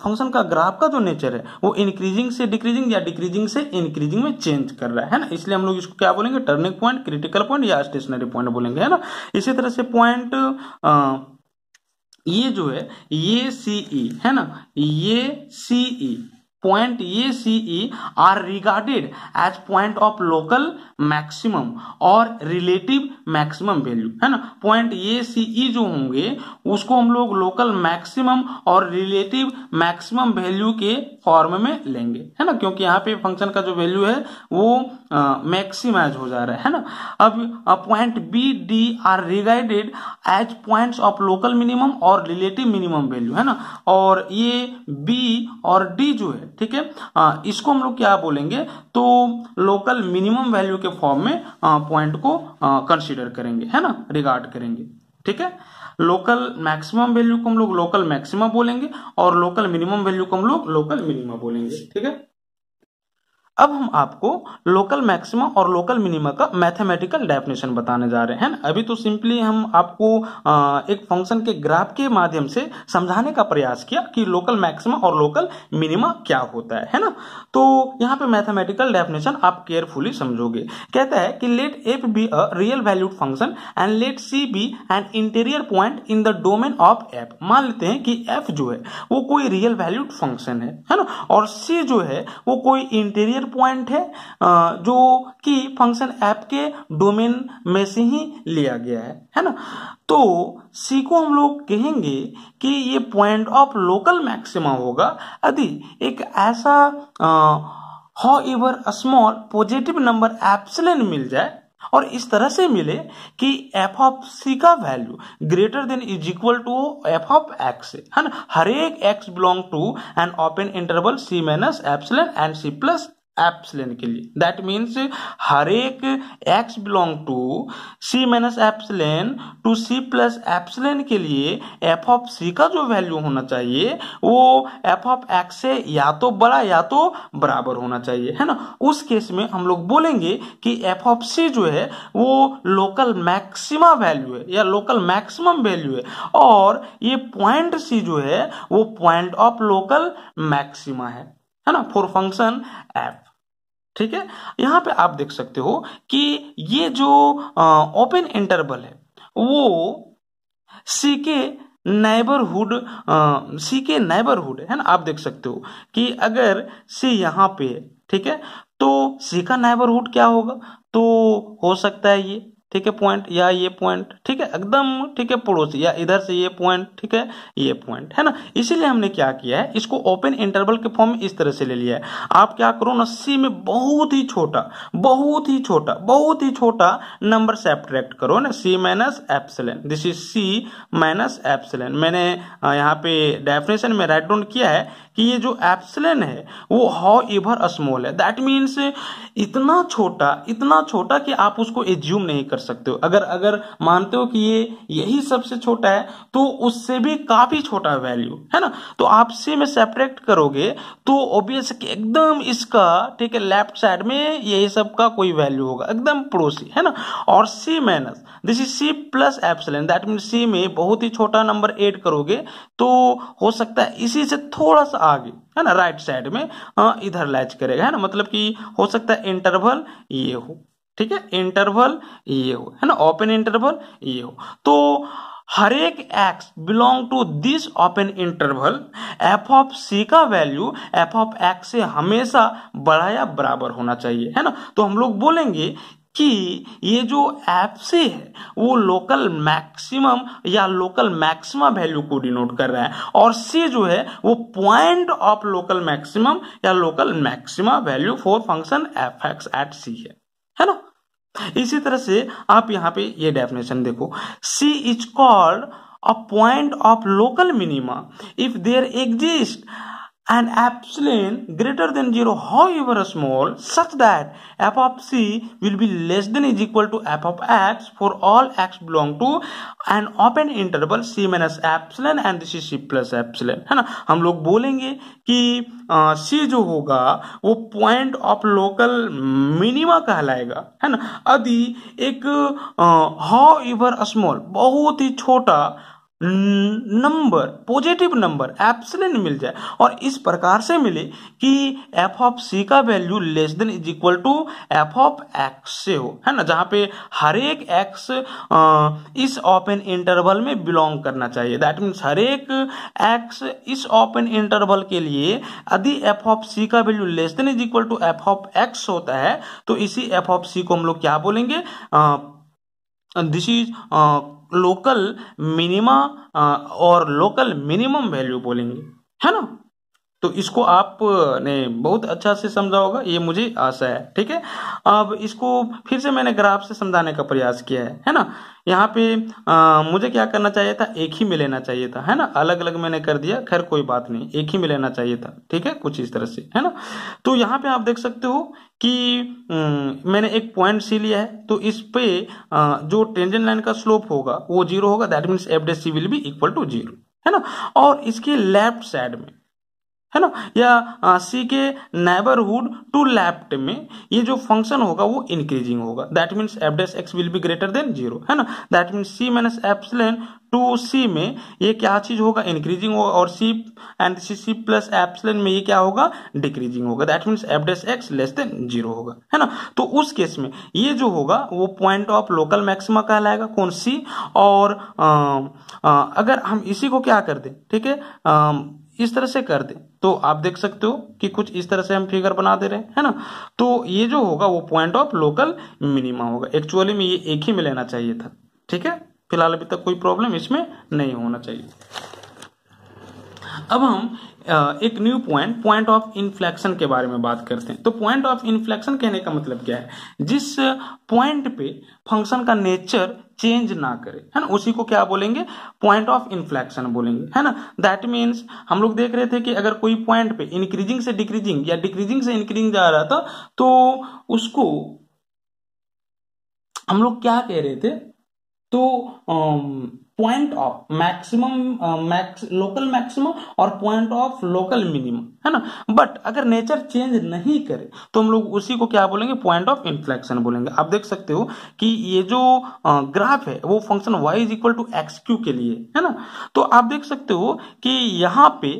फंक्शन का ग्राफ का जो नेचर है वो इंक्रीजिंग से डिक्रीजिंग या डिक्रीजिंग से इंक्रीजिंग में चेंज कर रहा है ना, इसलिए हम लोग इसको क्या बोलेंगे, टर्निंग पॉइंट, क्रिटिकल पॉइंट या स्टेशनरी पॉइंट बोलेंगे, है ना। इसी तरह से पॉइंट ये जो है ये सीई, है ना, ये सीई, पॉइंट ये C E are regarded as point of local maximum और रिलेटिव मैक्सिमम वैल्यू, है ना। पॉइंट ये सीई जो होंगे उसको हम लोग लोकल मैक्सिमम और रिलेटिव मैक्सिमम वैल्यू के फॉर्म में लेंगे, है ना, क्योंकि यहाँ पे फंक्शन का जो वैल्यू है वो मैक्सिमाइज हो जा रहा है ना। अब point B D are regarded as points of local minimum और रिलेटिव मिनिमम वैल्यू, है ना। और ये बी और डी जो है, ठीक है, इसको हम लोग क्या बोलेंगे, तो लोकल मिनिमम वैल्यू के फॉर्म में पॉइंट को कंसीडर करेंगे, है ना, रिगार्ड करेंगे, ठीक है। लोकल मैक्सिमम वैल्यू को हम लोग लोकल मैक्सिमा बोलेंगे और लोकल मिनिमम वैल्यू को हम लोग लोकल मिनिमा बोलेंगे, ठीक है। अब हम आपको लोकल मैक्सिमा और लोकल मिनिमा का मैथमेटिकल डेफिनेशन बताने जा रहे हैं। अभी तो सिंपली हम आपको एक फंक्शन के ग्राफ के माध्यम से समझाने का प्रयास किया कि लोकल मैक्सिमा और लोकल मिनिमा क्या होता है ना। तो यहाँ पे मैथमेटिकल डेफिनेशन आप केयरफुली समझोगे। कहता है कि let F be a real valued function and let C be an interior point in the domain of F. मान लेते हैं कि एफ जो है वो कोई रियल वैल्यूड फंक्शन है ना, और सी जो है वो कोई इंटीरियर पॉइंट है जो कि फंक्शन एफ के डोमेन में से ही लिया गया है ना। तो सी को हम लोग कहेंगे कि ये पॉइंट ऑफ लोकल मैक्सिमा होगा यदि एक ऐसा however small positive number epsilon मिल जाए और इस तरह से मिले कि एफ ऑफ सी का value greater than is equal to F of X है ना। हर एक X belong to an open interval C minus epsilon and C plus epsilon के लिए। दैट मीन्स हर एक x बिलोंग टू c minus epsilon to c plus epsilon के लिए f ऑफ c का जो वैल्यू होना चाहिए वो f ऑफ x से या तो बड़ा या तो बराबर होना चाहिए, है ना। उस केस में हम लोग बोलेंगे कि f ऑफ c जो है वो लोकल मैक्सिमा वैल्यू है या लोकल मैक्सिमम वैल्यू है, और ये पॉइंट c जो है वो पॉइंट ऑफ लोकल मैक्सिमा है ना, फॉर फंक्शन f। ठीक है, यहां पे आप देख सकते हो कि ये जो ओपन इंटरवल है वो सी के नेबरहुड है ना। आप देख सकते हो कि अगर सी यहां पे है, ठीक है, तो सी का नेबरहुड क्या होगा, तो हो सकता है ये, ठीक है, पॉइंट या ये पॉइंट, ठीक है, एकदम, ठीक है, पड़ोसी, या इधर से ये पॉइंट, ठीक है, ये पॉइंट, है ना। इसीलिए हमने क्या किया है, इसको ओपन इंटरवल के फॉर्म में इस तरह से ले लिया है। आप क्या करो ना, सी में बहुत ही छोटा नंबर सब्ट्रैक्ट करो ना, c minus epsilon, this is c minus epsilon. मैंने यहाँ पे डेफिनेशन में राइट डाउन किया है कि ये जो एप्सिलॉन है वो हाउ एवर स्मॉल है, दैट मीन्स इतना छोटा कि आप उसको एज्यूम नहीं कर सकते हो। अगर मानते हो कि ये यही सबसे छोटा है तो उससे भी काफी छोटा वैल्यू, है ना। तो आप सी में सब्ट्रैक्ट करोगे तो ऑब्वियस कि एकदम इसका, ठीक है, लेफ्ट साइड में यही सब का कोई वैल्यू होगा, एकदम पड़ोसी, है ना। और c minus, this is c plus epsilon, that means c में बहुत ही छोटा नंबर ऐड करोगे तो हो सकता है इसी से थोड़ा सा आगे, है ना, राइट साइड में इधर लैच करेगा, है ना। मतलब कि हो सकता है इंटरवल ये हो, ठीक है, इंटरवल ये हो, है ना, ओपन इंटरवल ये हो। तो हर एक x belong to this open interval f of c का वैल्यू f ऑफ x से हमेशा बड़ा या बराबर होना चाहिए, है ना। तो हम लोग बोलेंगे कि ये जो FC है वो लोकल मैक्सिमम या लोकल मैक्सिमा वैल्यू को डिनोट कर रहा है, और C जो है वो पॉइंट ऑफ लोकल मैक्सिमम या local maxima value for function fx at C है ना। इसी तरह से आप यहां पे ये डेफिनेशन देखो, C is called a point of local minima if there exist an epsilon greater than 0 however small such that f of c will be less than is equal to f of x for all x belong to an open interval c minus epsilon and this is c plus epsilon, है ना। हम लोग बोलेंगे कि c जो होगा वो पॉइंट ऑफ लोकल मिनिमा कहलाएगा, है ना, यदि एक however small बहुत ही छोटा नंबर, पॉजिटिव नंबर एप्सिलॉन मिल जाए, और इस प्रकार से मिले कि f ऑफ c का value less than is equal to f of x से हो, है ना, जहां पे हर एक x इस ओपन इंटरवल में बिलोंग करना चाहिए। दैट मीन्स हर एक x इस ओपन इंटरवल के लिए यदि f ऑफ c का value less than is equal to f of x होता है तो इसी f ऑफ c को हम लोग क्या बोलेंगे, दिस इज लोकल मिनिमा और लोकल मिनिमम वैल्यू बोलेंगे, है ना। तो इसको आपने बहुत अच्छा से समझा होगा, ये मुझे आशा है, ठीक है। अब इसको फिर से मैंने ग्राफ से समझाने का प्रयास किया है ना। यहाँ पे मुझे क्या करना चाहिए था, एक ही में लेना चाहिए था, है ना, अलग अलग मैंने कर दिया, खैर कोई बात नहीं, एक ही में लेना चाहिए था, ठीक है, कुछ इस तरह से, है ना। तो यहाँ पे आप देख सकते हो कि मैंने एक पॉइंट सी लिया है, तो इस पे जो टेंजेंट लाइन का स्लोप होगा वो 0 होगा, that means F dash C will be equal to 0, है ना। और इसके लेफ्ट साइड में, है ना, या सी के नेबरहुड टू लेफ्ट में ये जो फंक्शन होगा वो इंक्रीजिंग होगा, that means F dash x will be greater than 0, है ना। That means c minus epsilon to c में ये क्या चीज होगा, इंक्रीजिंग होगा, और c and C plus epsilon में ये क्या होगा, डिक्रीजिंग होगा, that means F dash x less than 0 होगा, है ना। तो उस केस में ये जो होगा वो पॉइंट ऑफ लोकल मैक्सिमा कहलाएगा, कौन सी। और अगर हम इसी को क्या कर दें, ठीक है, इस तरह से कर दे तो आप देख सकते हो कि कुछ इस तरह से हम फिगर बना दे रहे हैं, है ना। तो ये जो होगा वो पॉइंट ऑफ लोकल मिनिमा होगा। एक्चुअली में ये एक ही में लेना चाहिए था, ठीक है, फिलहाल अभी तक कोई प्रॉब्लम इसमें नहीं होना चाहिए। अब हम एक न्यू पॉइंट ऑफ इन्फ्लेक्शन के बारे में बात करते हैं। तो पॉइंट ऑफ इन्फ्लेक्शन कहने का मतलब क्या है, जिस पॉइंट पे फंक्शन का नेचर चेंज ना करे, है ना, उसी को क्या बोलेंगे, पॉइंट ऑफ इन्फ्लेक्शन बोलेंगे, है ना। दैट मीन्स हम लोग देख रहे थे कि अगर कोई पॉइंट पे इंक्रीजिंग से डिक्रीजिंग या डिक्रीजिंग से इंक्रीजिंग जा रहा था तो उसको हम लोग क्या कह रहे थे, तो point of maximum local maximum और पॉइंट ऑफ लोकल मिनिमम, है ना। बट अगर नेचर चेंज नहीं करे तो हम लोग उसी को क्या बोलेंगे, पॉइंट ऑफ इन्फ्लेक्शन बोलेंगे। आप देख सकते हो कि ये जो ग्राफ है वो function y is equal to X cube के लिए, है ना। तो आप देख सकते हो कि यहाँ पे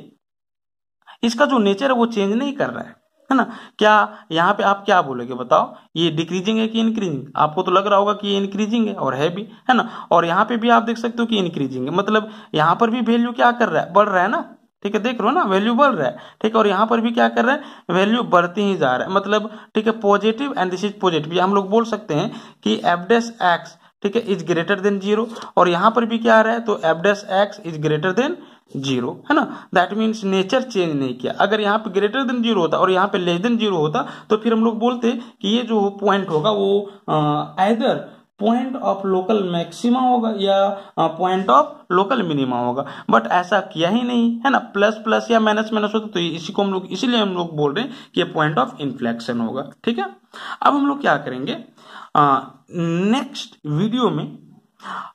इसका जो नेचर है वो चेंज नहीं कर रहा है ना। क्या यहाँ पे आप क्या बोलोगे बताओ, ये डिक्रीजिंग है कि इंक्रीजिंग? आपको तो लग रहा होगा कि ये इंक्रीजिंग है, और है भी, है ना। और यहाँ पे भी आप देख सकते हो कि इंक्रीजिंग है, मतलब यहाँ पर भी वैल्यू क्या कर रहा है, बढ़ रहा है ना, ठीक है, देख लो ना, वैल्यू बढ़ रहा है, ठीक है। और यहाँ पर भी क्या कर रहा है, वैल्यू बढ़ती ही जा रहा है, मतलब ठीक है, positive and this is positive. या हम लोग बोल सकते हैं कि एफ डैश एक्स, ठीक है, इज ग्रेटर देन 0, और यहाँ पर भी क्या आ रहा है, तो F dash x is greater than 0, है ना। दैट मीन्स नेचर चेंज नहीं किया। अगर यहाँ पे ग्रेटर देन 0 होता और यहाँ पे लेस देन 0 होता तो फिर हम लोग बोलते कि ये जो पॉइंट होगा वो either point of local maxima होगा या पॉइंट ऑफ लोकल मिनिमा होगा। बट ऐसा किया ही नहीं, है ना। प्लस प्लस या माइनस माइनस होता तो इसी को हम लोग, इसीलिए हम लोग बोल रहे हैं कि ये पॉइंट ऑफ इन्फ्लेक्शन होगा, ठीक है। अब हम लोग क्या करेंगे, नेक्स्ट वीडियो में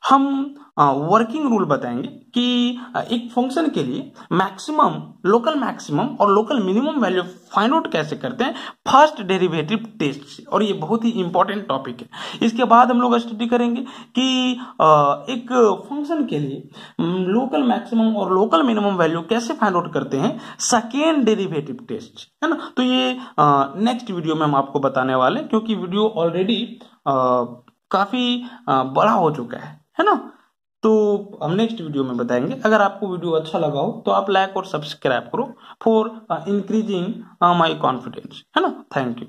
हम वर्किंग रूल बताएंगे कि एक फंक्शन के लिए मैक्सिमम, लोकल मैक्सिमम और local minimum value find out कैसे करते हैं फर्स्ट डेरिवेटिव टेस्ट से, और ये बहुत ही इंपॉर्टेंट टॉपिक है। इसके बाद हम लोग स्टडी करेंगे कि एक फंक्शन के लिए लोकल मैक्सिमम और लोकल मिनिमम वैल्यू कैसे फाइंड आउट करते हैं सेकेंड डेरिवेटिव टेस्ट, है ना। तो ये नेक्स्ट वीडियो में हम आपको बताने वाले हैं, क्योंकि वीडियो ऑलरेडी काफी बड़ा हो चुका है ना। तो हम नेक्स्ट वीडियो में बताएंगे। अगर आपको वीडियो अच्छा लगा हो तो आप लाइक और सब्सक्राइब करो फॉर इंक्रीजिंग माय कॉन्फिडेंस, है ना। Thank you.